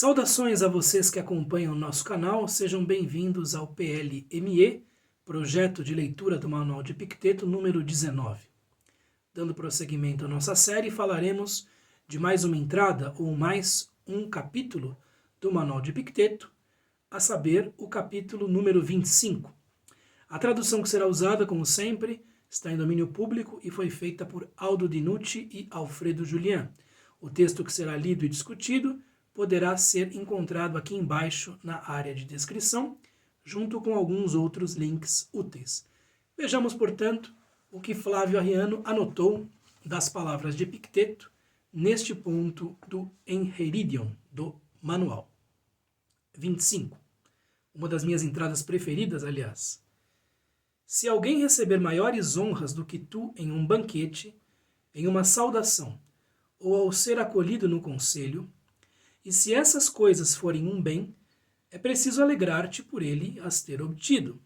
Saudações a vocês que acompanham o nosso canal, sejam bem-vindos ao PLME, Projeto de Leitura do Manual de Epicteto número 19. Dando prosseguimento à nossa série, falaremos de mais uma entrada ou mais um capítulo do Manual de Epicteto, a saber, o capítulo número 25. A tradução que será usada, como sempre, está em domínio público e foi feita por Aldo Dinucci e Alfredo Julian. O texto que será lido e discutido poderá ser encontrado aqui embaixo na área de descrição, junto com alguns outros links úteis. Vejamos, portanto, o que Flávio Arriano anotou das palavras de Epicteto neste ponto do Enchiridion, do manual. 25. Uma das minhas entradas preferidas, aliás. Se alguém receber maiores honras do que tu em um banquete, em uma saudação, ou ao ser acolhido no conselho, e se essas coisas forem um bem, é preciso alegrar-te por ele as ter obtido.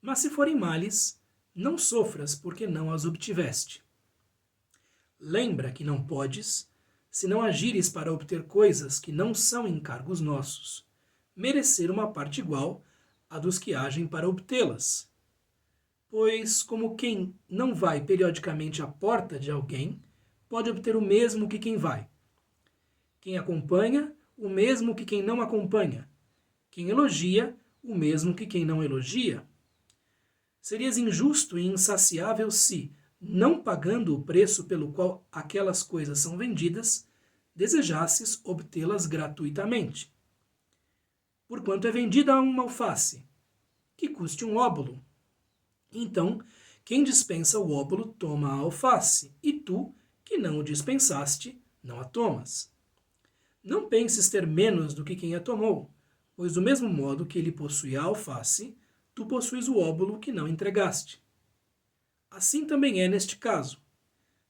Mas se forem males, não sofras porque não as obtiveste. Lembra que não podes, se não agires para obter coisas que não são encargos nossos, merecer uma parte igual à dos que agem para obtê-las. Pois, como quem não vai periodicamente à porta de alguém, pode obter o mesmo que quem vai. Quem acompanha, o mesmo que quem não acompanha. Quem elogia, o mesmo que quem não elogia. Serias injusto e insaciável se, não pagando o preço pelo qual aquelas coisas são vendidas, desejasses obtê-las gratuitamente. Porquanto é vendida uma alface, que custe um óbolo. Então, quem dispensa o óbolo toma a alface, e tu, que não o dispensaste, não a tomas. Não penses ter menos do que quem a tomou, pois do mesmo modo que ele possui a alface, tu possuis o óbolo que não entregaste. Assim também é neste caso.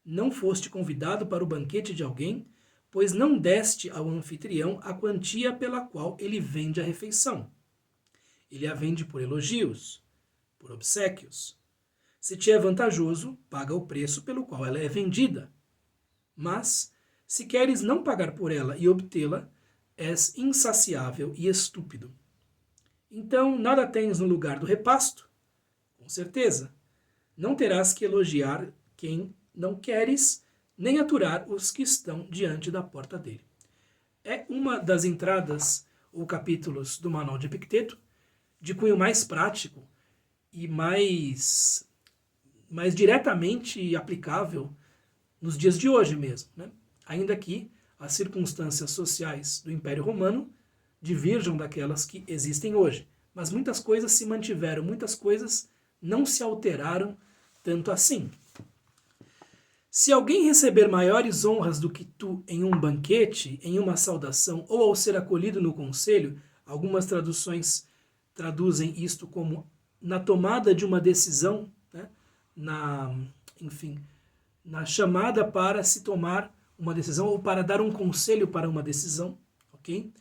Não foste convidado para o banquete de alguém, pois não deste ao anfitrião a quantia pela qual ele vende a refeição. Ele a vende por elogios, por obséquios. Se te é vantajoso, paga o preço pelo qual ela é vendida. Mas, se queres não pagar por ela e obtê-la, és insaciável e estúpido. Então, nada tens no lugar do repasto? Com certeza. Não terás que elogiar quem não queres, nem aturar os que estão diante da porta dele. É uma das entradas ou capítulos do Manual de Epicteto, de cunho mais prático e mais diretamente aplicável nos dias de hoje mesmo, né? Ainda que as circunstâncias sociais do Império Romano divirjam daquelas que existem hoje. Mas muitas coisas se mantiveram, muitas coisas não se alteraram tanto assim. Se alguém receber maiores honras do que tu em um banquete, em uma saudação, ou ao ser acolhido no conselho, algumas traduções traduzem isto como na tomada de uma decisão, né? Na chamada para se tomar uma decisão ou para dar um conselho para uma decisão, ok?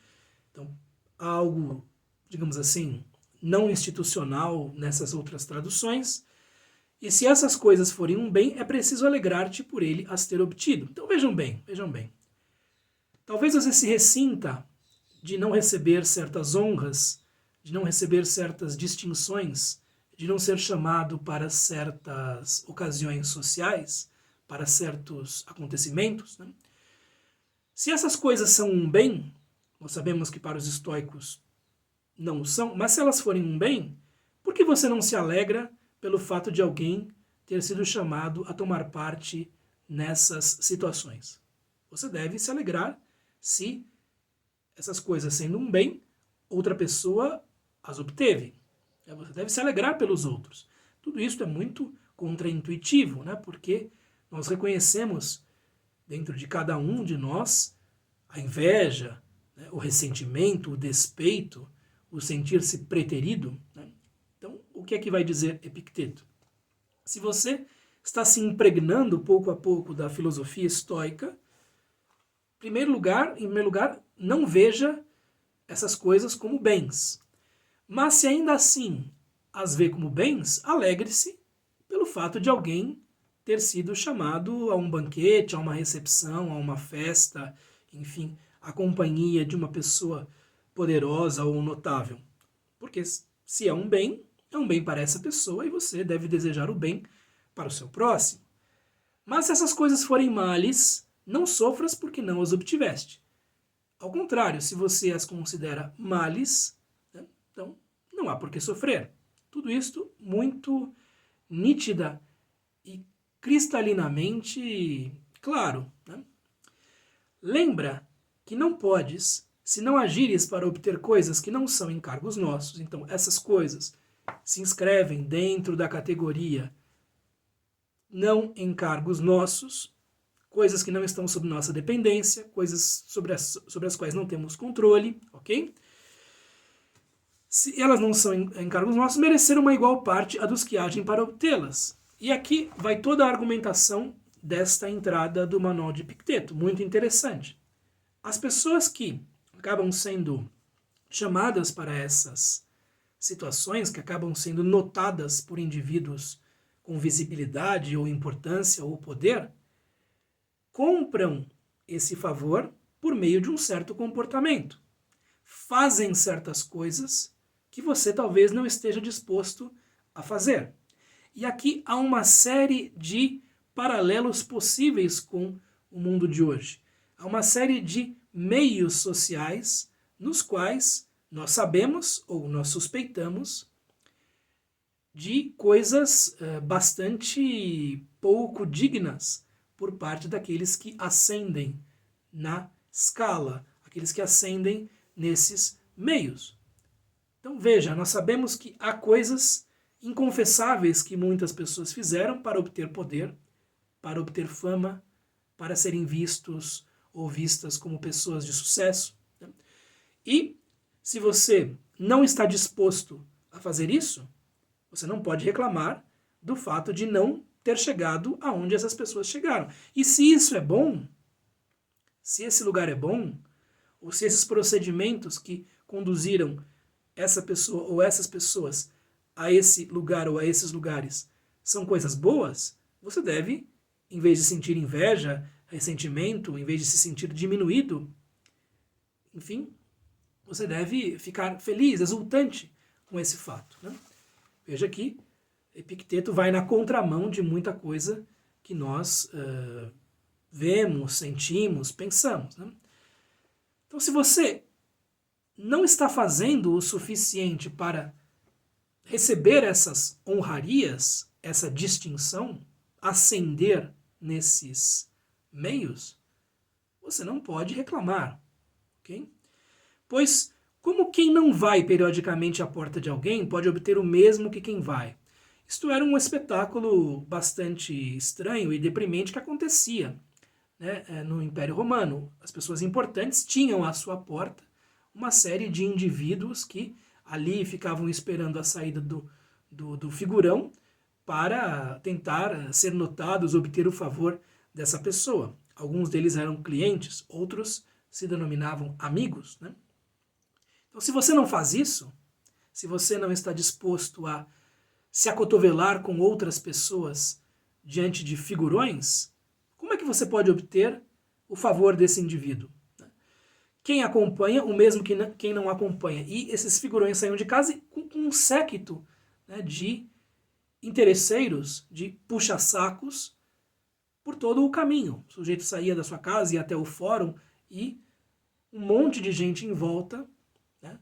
Então, algo, digamos assim, não institucional nessas outras traduções. E se essas coisas forem um bem, é preciso alegrar-te por ele as ter obtido. Então vejam bem. Talvez você se ressinta de não receber certas honras, de não receber certas distinções, de não ser chamado para certas ocasiões sociais, para certos acontecimentos, né? Se essas coisas são um bem, nós sabemos que para os estoicos não o são, mas se elas forem um bem, por que você não se alegra pelo fato de alguém ter sido chamado a tomar parte nessas situações? Você deve se alegrar se essas coisas sendo um bem, outra pessoa as obteve. Você deve se alegrar pelos outros. Tudo isso é muito contraintuitivo, né? Porque nós reconhecemos dentro de cada um de nós a inveja, né? O ressentimento, o despeito, o sentir-se preterido, né? Então, o que é que vai dizer Epicteto? Se você está se impregnando pouco a pouco da filosofia estoica, em primeiro lugar, não veja essas coisas como bens. Mas se ainda assim as vê como bens, alegre-se pelo fato de alguém ter sido chamado a um banquete, a uma recepção, a uma festa, enfim, a companhia de uma pessoa poderosa ou notável? Porque se é um bem para essa pessoa e você deve desejar o bem para o seu próximo. Mas se essas coisas forem males, não sofras porque não as obtiveste. Ao contrário, se você as considera males, né, então não há por que sofrer. Tudo isto muito nítida e cristalinamente claro. Né? Lembra que não podes, se não agires para obter coisas que não são encargos nossos. Então, essas coisas se inscrevem dentro da categoria não encargos nossos, coisas que não estão sob nossa dependência, coisas sobre as quais não temos controle, ok? Se elas não são encargos nossos, mereceram uma igual parte a dos que agem para obtê-las. E aqui vai toda a argumentação desta entrada do Manual de Epicteto, muito interessante. As pessoas que acabam sendo chamadas para essas situações, que acabam sendo notadas por indivíduos com visibilidade ou importância ou poder, compram esse favor por meio de um certo comportamento. Fazem certas coisas que você talvez não esteja disposto a fazer. E aqui há uma série de paralelos possíveis com o mundo de hoje. Há uma série de meios sociais nos quais nós sabemos ou nós suspeitamos de coisas bastante pouco dignas por parte daqueles que ascendem na escala, aqueles que ascendem nesses meios. Então veja, nós sabemos que há coisas inconfessáveis que muitas pessoas fizeram para obter poder, para obter fama, para serem vistos ou vistas como pessoas de sucesso. Né? E se você não está disposto a fazer isso, você não pode reclamar do fato de não ter chegado aonde essas pessoas chegaram. E se isso é bom, se esse lugar é bom, ou se esses procedimentos que conduziram essa pessoa ou essas pessoas a esse lugar ou a esses lugares são coisas boas, você deve, em vez de sentir inveja, ressentimento, em vez de se sentir diminuído, enfim, você deve ficar feliz, exultante com esse fato. Né? Veja que Epicteto vai na contramão de muita coisa que nós vemos, sentimos, pensamos. Né? Então, se você não está fazendo o suficiente para receber essas honrarias, essa distinção, ascender nesses meios, você não pode reclamar. Okay? Pois, como quem não vai periodicamente à porta de alguém pode obter o mesmo que quem vai? Isto era um espetáculo bastante estranho e deprimente que acontecia, né, no Império Romano. As pessoas importantes tinham à sua porta uma série de indivíduos que ali ficavam esperando a saída do figurão para tentar ser notados, obter o favor dessa pessoa. Alguns deles eram clientes, outros se denominavam amigos. Né? Então, se você não faz isso, se você não está disposto a se acotovelar com outras pessoas diante de figurões, como é que você pode obter o favor desse indivíduo? Quem acompanha, o mesmo que quem não acompanha. E esses figurões saíam de casa com um séquito, né, de interesseiros, de puxa-sacos por todo o caminho. O sujeito saía da sua casa, ia até o fórum e um monte de gente em volta, né,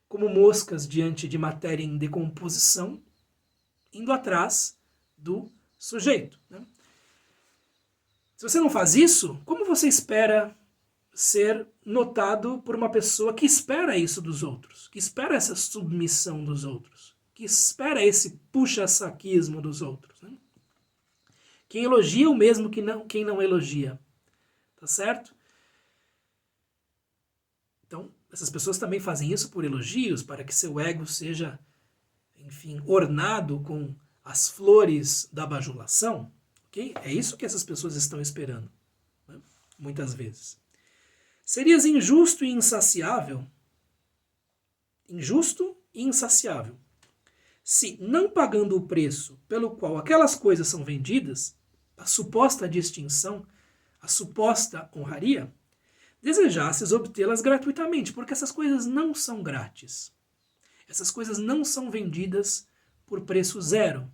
como moscas diante de matéria em decomposição, indo atrás do sujeito. Né? Se você não faz isso, como você espera ser notado por uma pessoa que espera isso dos outros, que espera essa submissão dos outros, que espera esse puxa-saquismo dos outros? Né? Quem elogia o mesmo que quem não elogia. Tá certo? Então, essas pessoas também fazem isso por elogios, para que seu ego seja, enfim, ornado com as flores da bajulação. Okay? É isso que essas pessoas estão esperando, né? Muitas vezes. Serias injusto e insaciável, se, não pagando o preço pelo qual aquelas coisas são vendidas, a suposta distinção, a suposta honraria, desejasses obtê-las gratuitamente, porque essas coisas não são grátis. Essas coisas não são vendidas por preço zero.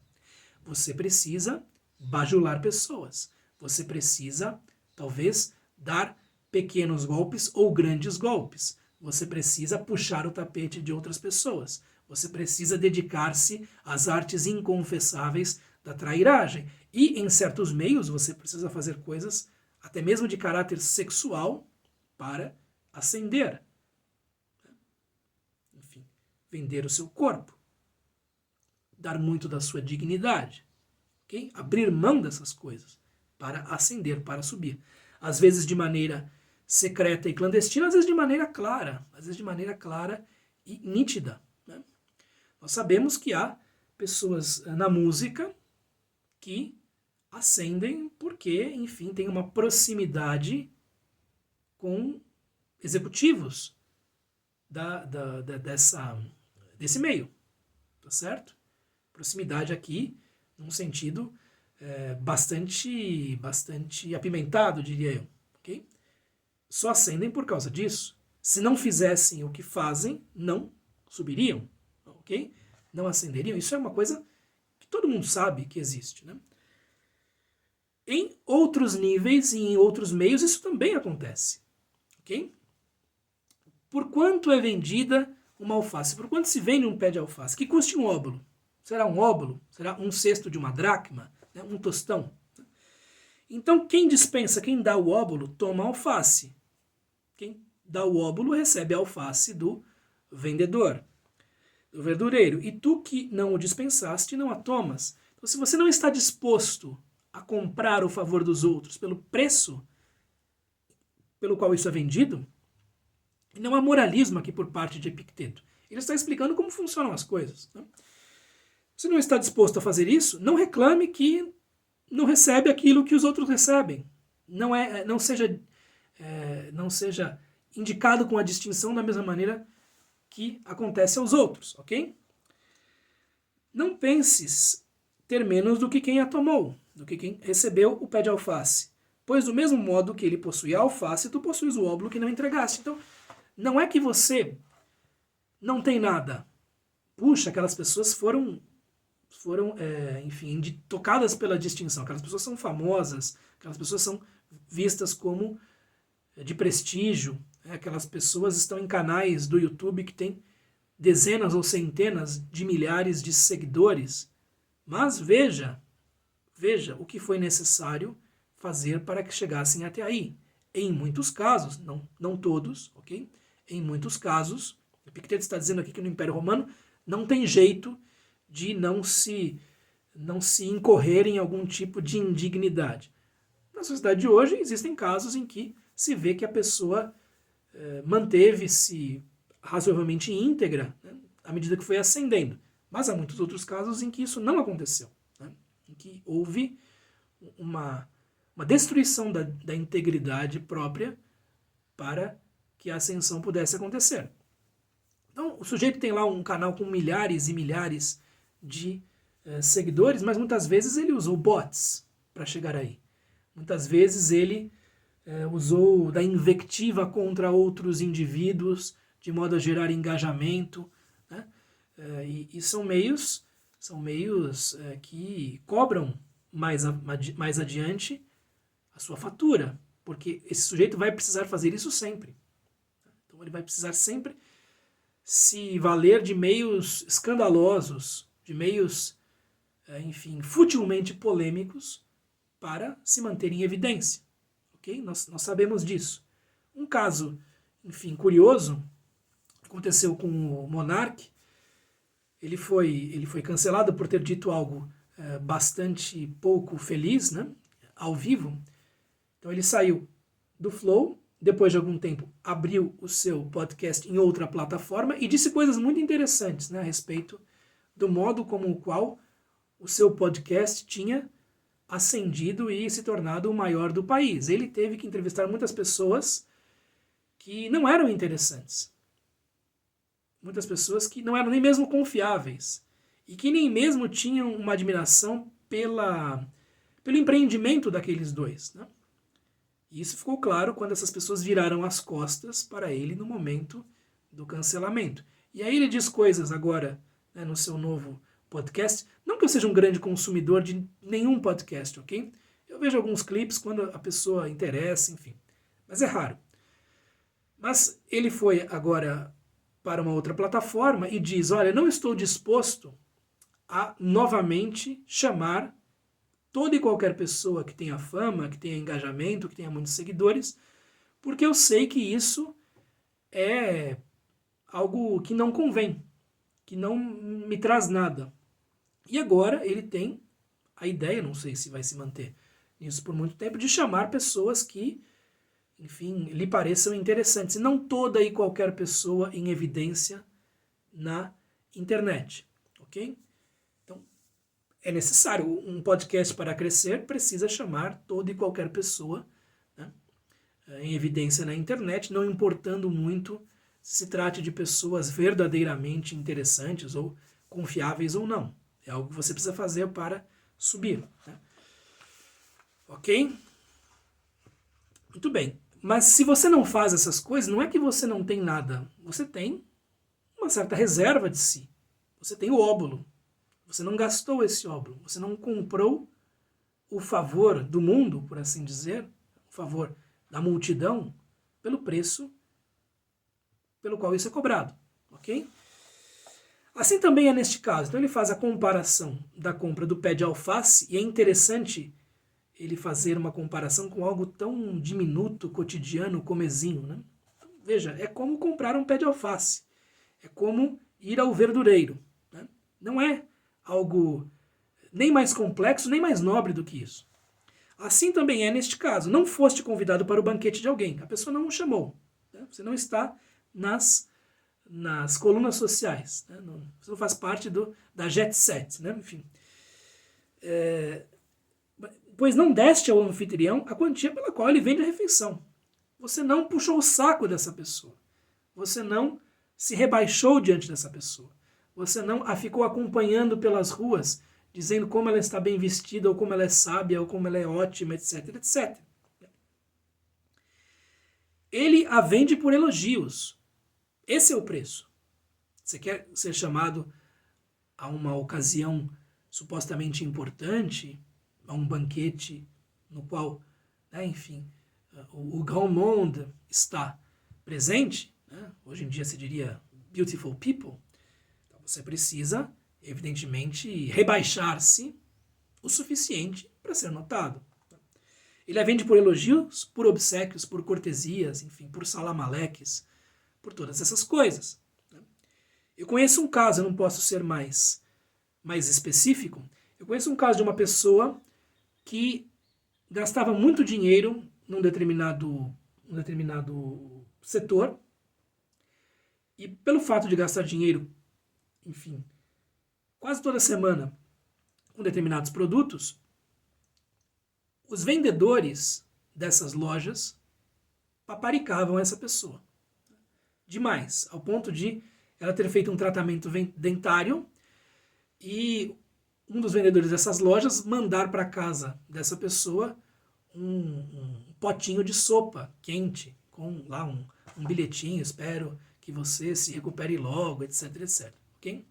Você precisa bajular pessoas. Você precisa, talvez, dar pequenos golpes ou grandes golpes. Você precisa puxar o tapete de outras pessoas. Você precisa dedicar-se às artes inconfessáveis da trairagem. E, em certos meios, você precisa fazer coisas até mesmo de caráter sexual para ascender. Enfim, vender o seu corpo. Dar muito da sua dignidade. Okay? Abrir mão dessas coisas para ascender, para subir. Às vezes de maneira secreta e clandestina, às vezes de maneira clara. Às vezes de maneira clara e nítida. Né? Nós sabemos que há pessoas na música que ascendem porque, enfim, tem uma proximidade com executivos desse meio, tá certo? Proximidade aqui, num sentido bastante apimentado, diria eu, ok? Só ascendem por causa disso. Se não fizessem o que fazem, não subiriam, ok? Não ascenderiam. Isso é uma coisa que todo mundo sabe que existe, né? Em outros níveis e em outros meios isso também acontece, ok? Por quanto é vendida uma alface? Por quanto se vende um pé de alface? Que custe um óbolo? Será um óbolo? Será um cesto de uma dracma? Né? Um tostão? Então quem dispensa, quem dá o óbolo, toma a alface. Quem dá o óbolo recebe a alface do vendedor, do verdureiro. E tu que não o dispensaste, não a tomas. Então se você não está disposto a comprar o favor dos outros pelo preço pelo qual isso é vendido, não há moralismo aqui por parte de Epicteto. Ele está explicando como funcionam as coisas. Né? Se não está disposto a fazer isso, não reclame que não recebe aquilo que os outros recebem. Não seja indicado com a distinção da mesma maneira que acontece aos outros, ok? Não penses ter menos do que quem a tomou, do que quem recebeu o pé de alface. Pois do mesmo modo que ele possui a alface, tu possuis o óbolo que não entregaste. Então, não é que você não tem nada. Puxa, aquelas pessoas foram enfim, tocadas pela distinção. Aquelas pessoas são famosas, aquelas pessoas são vistas como de prestígio. Aquelas pessoas estão em canais do YouTube que tem dezenas ou centenas de milhares de seguidores. Mas veja o que foi necessário fazer para que chegassem até aí. Em muitos casos, não todos, ok? Em muitos casos, Epicteto está dizendo aqui que no Império Romano não tem jeito de não se incorrer em algum tipo de indignidade. Na sociedade de hoje, existem casos em que se vê que a pessoa manteve-se razoavelmente íntegra, né, à medida que foi ascendendo. Mas há muitos outros casos em que isso não aconteceu, né, em que houve uma destruição da integridade própria para que a ascensão pudesse acontecer. Então, o sujeito tem lá um canal com milhares e milhares de seguidores, mas muitas vezes ele usou bots para chegar aí. Muitas vezes ele usou da invectiva contra outros indivíduos, de modo a gerar engajamento, né? E são meios que cobram mais adiante a sua fatura, porque esse sujeito vai precisar fazer isso sempre. Então ele vai precisar sempre se valer de meios escandalosos, de meios, enfim, futilmente polêmicos para se manter em evidência. Okay? Nós sabemos disso. Um caso, enfim, curioso, aconteceu com o Monark. Ele foi cancelado por ter dito algo bastante pouco feliz, né, ao vivo. Então ele saiu do Flow, depois de algum tempo abriu o seu podcast em outra plataforma e disse coisas muito interessantes, né, a respeito do modo como o qual o seu podcast tinha ascendido e se tornado o maior do país. Ele teve que entrevistar muitas pessoas que não eram interessantes. Muitas pessoas que não eram nem mesmo confiáveis e que nem mesmo tinham uma admiração pelo empreendimento daqueles dois, né? E isso ficou claro quando essas pessoas viraram as costas para ele no momento do cancelamento. E aí ele diz coisas agora, né, no seu novo podcast. Não que eu seja um grande consumidor de nenhum podcast, ok? Eu vejo alguns clipes quando a pessoa interessa, enfim. Mas é raro. Mas ele foi agora para uma outra plataforma e diz, olha, não estou disposto a novamente chamar toda e qualquer pessoa que tenha fama, que tenha engajamento, que tenha muitos seguidores, porque eu sei que isso é algo que não convém, que não me traz nada. E agora ele tem a ideia, não sei se vai se manter nisso por muito tempo, de chamar pessoas que, enfim, lhe pareçam interessantes. E não toda e qualquer pessoa em evidência na internet, ok? Então, é necessário. Um podcast para crescer precisa chamar toda e qualquer pessoa, né, em evidência na internet, não importando muito se trate de pessoas verdadeiramente interessantes ou confiáveis ou não. É algo que você precisa fazer para subir, né? Ok? Muito bem. Mas se você não faz essas coisas, não é que você não tem nada. Você tem uma certa reserva de si. Você tem o óbolo. Você não gastou esse óbolo. Você não comprou o favor do mundo, por assim dizer, o favor da multidão, pelo preço pelo qual isso é cobrado. Ok? Assim também é neste caso. Então ele faz a comparação da compra do pé de alface, e é interessante ele fazer uma comparação com algo tão diminuto, cotidiano, comezinho, né? Então, veja, é como comprar um pé de alface. É como ir ao verdureiro, né? Não é algo nem mais complexo, nem mais nobre do que isso. Assim também é neste caso. Não foste convidado para o banquete de alguém. A pessoa não o chamou, né? Você não está nas colunas sociais, né? Você não faz parte da jet set, né? Enfim. Pois não deste ao anfitrião a quantia pela qual ele vende a refeição. Você não puxou o saco dessa pessoa. Você não se rebaixou diante dessa pessoa. Você não a ficou acompanhando pelas ruas, dizendo como ela está bem vestida, ou como ela é sábia, ou como ela é ótima, etc, etc. Ele a vende por elogios. Esse é o preço. Você quer ser chamado a uma ocasião supostamente importante, a um banquete no qual, né, enfim, o grand monde está presente, né? Hoje em dia se diria beautiful people. Então você precisa, evidentemente, rebaixar-se o suficiente para ser notado. Ele a vende por elogios, por obsequios, por cortesias, enfim, por salamaleques, por todas essas coisas. Eu conheço um caso, eu não posso ser mais específico, eu conheço um caso de uma pessoa que gastava muito dinheiro num determinado setor, e pelo fato de gastar dinheiro, enfim, quase toda semana com determinados produtos, os vendedores dessas lojas paparicavam essa pessoa. Demais, ao ponto de ela ter feito um tratamento dentário e um dos vendedores dessas lojas mandar para casa dessa pessoa um potinho de sopa quente, com lá um bilhetinho, espero que você se recupere logo, etc, etc. Okay?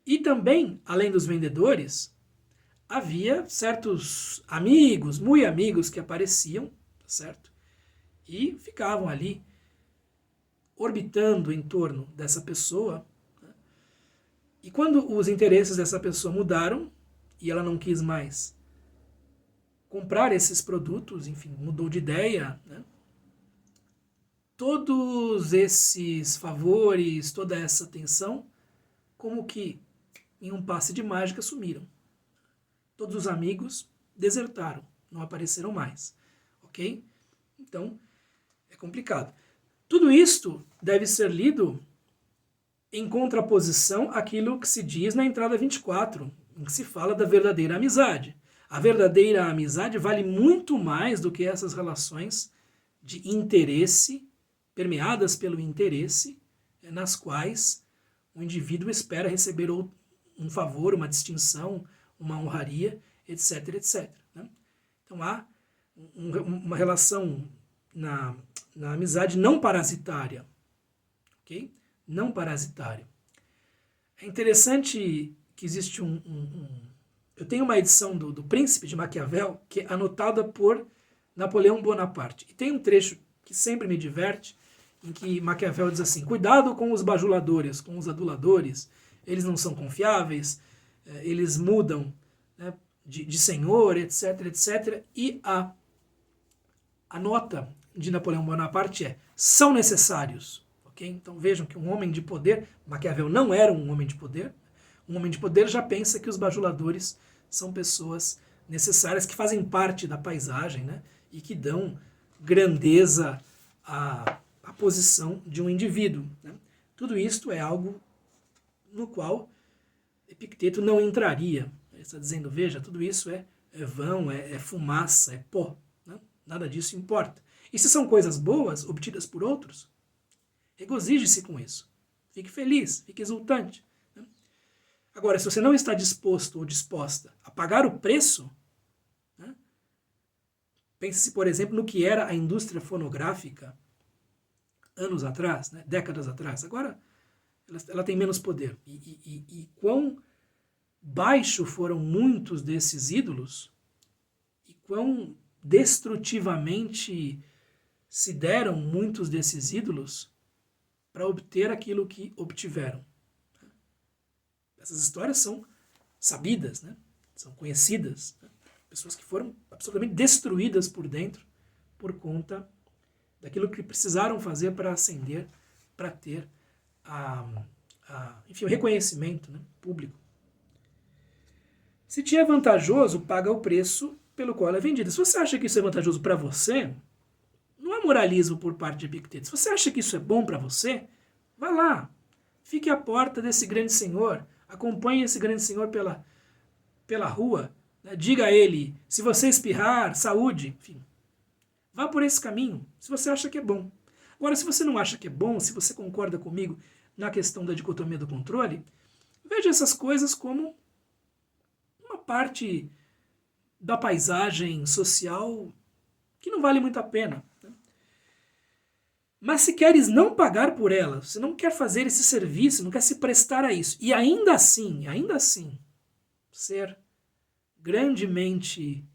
E também, além dos vendedores, havia certos amigos, muito amigos, que apareciam, certo? E ficavam ali orbitando em torno dessa pessoa. E quando os interesses dessa pessoa mudaram e ela não quis mais comprar esses produtos, enfim, mudou de ideia, né? Todos esses favores, toda essa atenção, como que em um passe de mágica sumiram. Todos os amigos desertaram, não apareceram mais, ok? Então, é complicado. Tudo isto deve ser lido em contraposição àquilo que se diz na entrada 24, em que se fala da verdadeira amizade. A verdadeira amizade vale muito mais do que essas relações de interesse, permeadas pelo interesse, nas quais o indivíduo espera receber um favor, uma distinção, uma honraria, etc, etc. Né? Então há uma relação na amizade não parasitária, ok? Não parasitária. É interessante que existe eu tenho uma edição do Príncipe de Maquiavel que é anotada por Napoleão Bonaparte. E tem um trecho que sempre me diverte, em que Maquiavel diz assim: cuidado com os bajuladores, com os aduladores, eles não são confiáveis, eles mudam, né, de senhor, etc, etc. E a nota de Napoleão Bonaparte são necessários. Okay? Então vejam que um homem de poder, Maquiavel não era um homem de poder, um homem de poder já pensa que os bajuladores são pessoas necessárias, que fazem parte da paisagem, né, e que dão grandeza à posição de um indivíduo. Né? Tudo isto é algo no qual Epicteto não entraria. Ele está dizendo, veja, tudo isso é vão, é fumaça, é pó. Né? Nada disso importa. E se são coisas boas, obtidas por outros, regozije-se com isso. Fique feliz, fique exultante. Né? Agora, se você não está disposto ou disposta a pagar o preço, né? Pense-se, por exemplo, no que era a indústria fonográfica anos atrás, né? Décadas atrás. Agora, ela tem menos poder. E quão baixo foram muitos desses ídolos e quão destrutivamente se deram muitos desses ídolos para obter aquilo que obtiveram. Essas histórias são sabidas, né? São conhecidas. Né? Pessoas que foram absolutamente destruídas por dentro por conta daquilo que precisaram fazer para ascender, para ter enfim, o reconhecimento, né, público. Se te é vantajoso, paga o preço pelo qual ela é vendida. Se você acha que isso é vantajoso para você, não é moralismo por parte de Epicteto. Se você acha que isso é bom para você, vá lá. Fique à porta desse grande senhor. Acompanhe esse grande senhor pela rua. Né? Diga a ele, se você espirrar, saúde. Enfim, vá por esse caminho, se você acha que é bom. Agora, se você não acha que é bom, se você concorda comigo na questão da dicotomia do controle, veja essas coisas como uma parte da paisagem social que não vale muito a pena. Né? Mas se queres não pagar por ela, se não quer fazer esse serviço, não quer se prestar a isso, e ainda assim, ser grandemente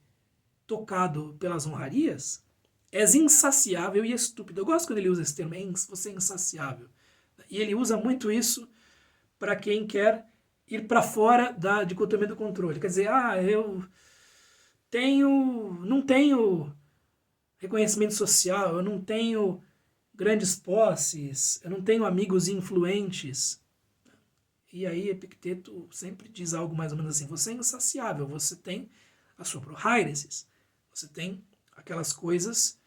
tocado pelas honrarias, és insaciável e estúpido. Eu gosto quando ele usa esse termo, você é insaciável. E ele usa muito isso para quem quer ir para fora da dicotomia do controle. Quer dizer, eu não tenho reconhecimento social, eu não tenho grandes posses, eu não tenho amigos influentes. E aí Epicteto sempre diz algo mais ou menos assim, você é insaciável, você tem a sua prohairesis, você tem aquelas coisas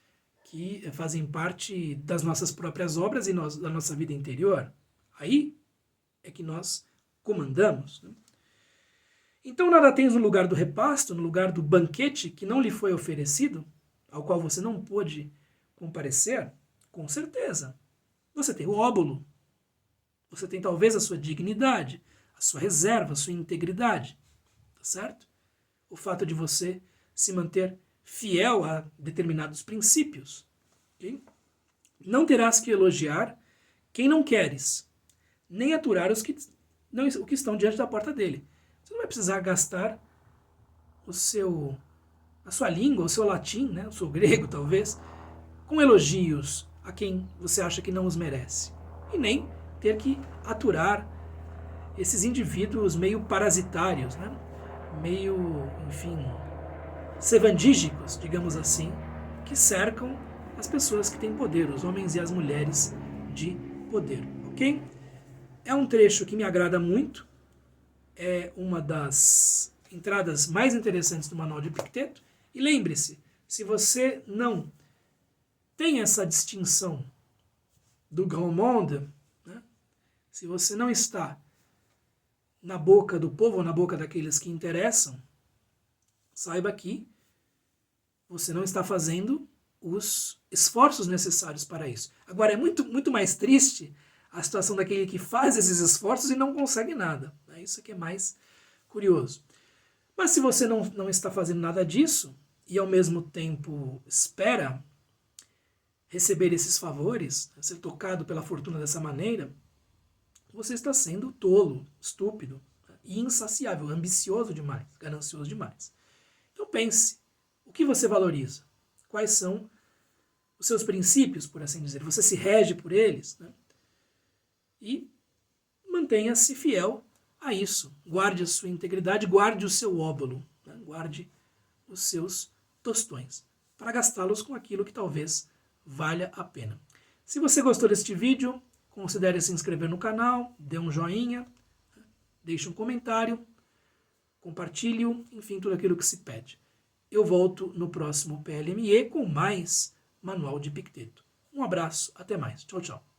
que fazem parte das nossas próprias obras e da nossa vida interior. Aí é que nós comandamos. Né? Então nada tens no lugar do repasto, no lugar do banquete que não lhe foi oferecido, ao qual você não pôde comparecer? Com certeza. Você tem o óbolo. Você tem talvez a sua dignidade, a sua reserva, a sua integridade. Tá certo? O fato de você se manter fiel a determinados princípios. Okay? Não terás que elogiar quem não queres, nem aturar o que estão diante da porta dele. Você não vai precisar gastar a sua língua, o seu latim, né, o seu grego talvez, com elogios a quem você acha que não os merece. E nem ter que aturar esses indivíduos meio parasitários, né, meio, enfim, sevandígicos, digamos assim, que cercam as pessoas que têm poder, os homens e as mulheres de poder, ok? É um trecho que me agrada muito, é uma das entradas mais interessantes do Manual de Epicteto, e lembre-se, se você não tem essa distinção do grand monde, né? Se você não está na boca do povo ou na boca daqueles que interessam, saiba que você não está fazendo os esforços necessários para isso. Agora, é muito mais triste a situação daquele que faz esses esforços e não consegue nada. Isso que é mais curioso. Mas se você não está fazendo nada disso, e ao mesmo tempo espera receber esses favores, ser tocado pela fortuna dessa maneira, você está sendo tolo, estúpido e insaciável, ambicioso demais, ganancioso demais. Então pense, o que você valoriza? Quais são os seus princípios, por assim dizer? Você se rege por eles, né? E mantenha-se fiel a isso. Guarde a sua integridade, guarde o seu óbolo, né? Guarde os seus tostões, para gastá-los com aquilo que talvez valha a pena. Se você gostou deste vídeo, considere se inscrever no canal, dê um joinha, deixe um comentário, compartilhe-o, enfim, tudo aquilo que se pede. Eu volto no próximo PLME com mais Manual de Epicteto. Um abraço, até mais. Tchau, tchau.